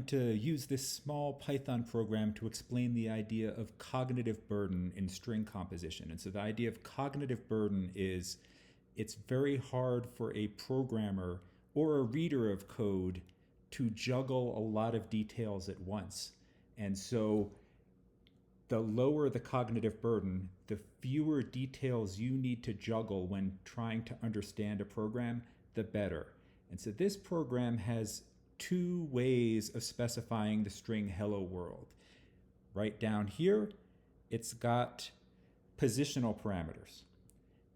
going to use this small Python program to explain the idea of cognitive burden in string composition. And so the idea of cognitive burden is it's very hard for a programmer or a reader of code to juggle a lot of details at once. And so the lower the cognitive burden, the fewer details you need to juggle when trying to understand a program, the better. And so this program has two ways of specifying the string hello world. Right down here, it's got positional parameters.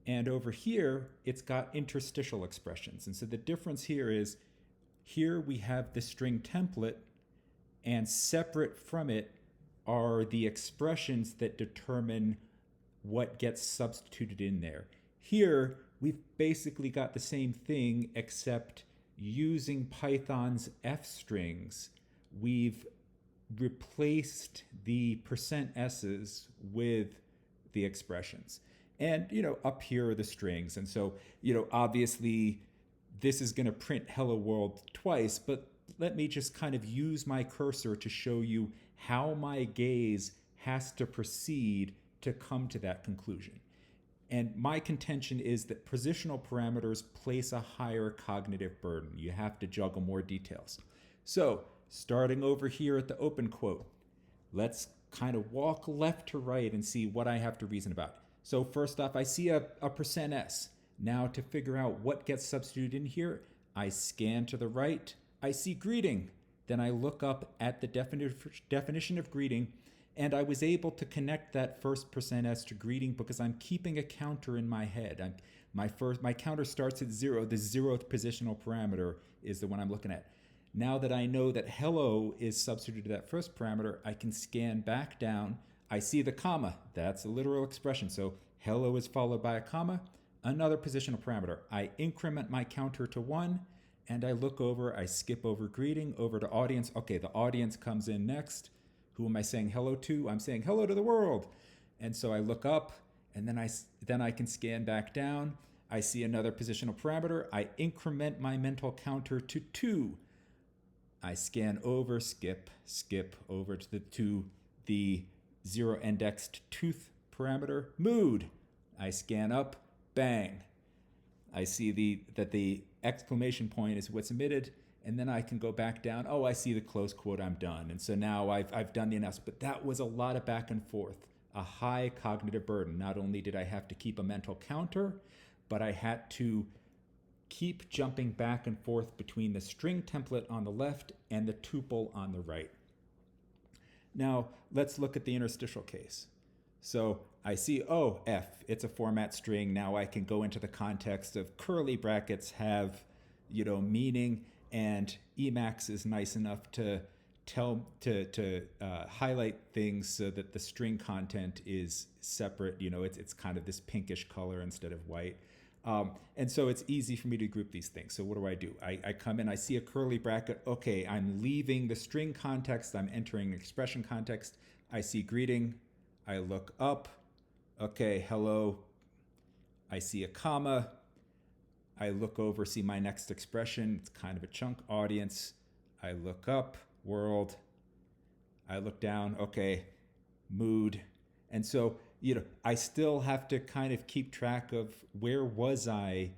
And over here, it's got interstitial expressions. And so the difference here is, here we have the string template, and separate from it are the expressions that determine what gets substituted in there. Here, we've basically got the same thing, except using Python's F strings, we've replaced the %s's with the expressions. And, up here are the strings. And so, obviously this is going to print hello world twice, but let me just kind of use my cursor to show you how my gaze has to proceed to come to that conclusion. And my contention is that positional parameters place a higher cognitive burden. You have to juggle more details. So, starting over here at the open quote, let's kind of walk left to right and see what I have to reason about. So first off, I see a %s. Now to figure out what gets substituted in here, I scan to the right, I see greeting. Then I look up at the definition of greeting, and I was able to connect that first %s to greeting because I'm keeping a counter in my head. My counter starts at 0. The 0th positional parameter is the one I'm looking at. Now that I know that hello is substituted to that first parameter, I can scan back down. I see the comma. That's a literal expression. So hello is followed by a comma, another positional parameter. I increment my counter to 1, and I look over, I skip over greeting, over to audience. Okay, the audience comes in next. Who am I saying hello to? I'm saying hello to the world. And so I look up, and then I can scan back down. I see another positional parameter. I increment my mental counter to 2. I scan over, skip over to the 0 indexed tooth parameter, mood. I scan up, bang. I see that the exclamation point is what's emitted, and then I can go back down. Oh, I see the close quote, I'm done. And so now I've done the analysis, but that was a lot of back and forth, a high cognitive burden. Not only did I have to keep a mental counter, but I had to keep jumping back and forth between the string template on the left and the tuple on the right. Now, let's look at the interstitial case. So I see, oh, F, it's a format string. Now I can go into the context of curly brackets have, meaning, and Emacs is nice enough to highlight things so that the string content is separate. It's kind of this pinkish color instead of white. And so it's easy for me to group these things. So what do? I come in, I see a curly bracket. Okay, I'm leaving the string context. I'm entering expression context. I see greeting. I look up. Okay, hello. I see a comma. I look over, see my next expression. It's kind of a chunk, audience. I look up, world. I look down. Okay, mood. And so, I still have to kind of keep track of where was I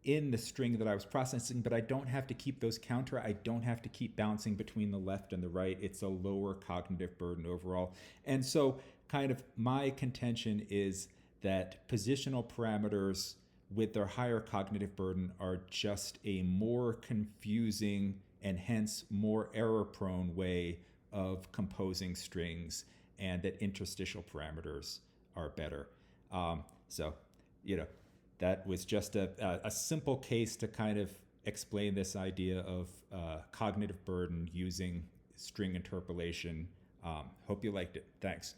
in the string that I was processing, but I don't have to keep those counter. I don't have to keep bouncing between the left and the right. It's a lower cognitive burden overall. And so kind of my contention is that positional parameters with their higher cognitive burden are just a more confusing and hence more error-prone way of composing strings, and that interstitial parameters are better. That was just a simple case to kind of explain this idea of cognitive burden using string interpolation. Hope you liked it. Thanks.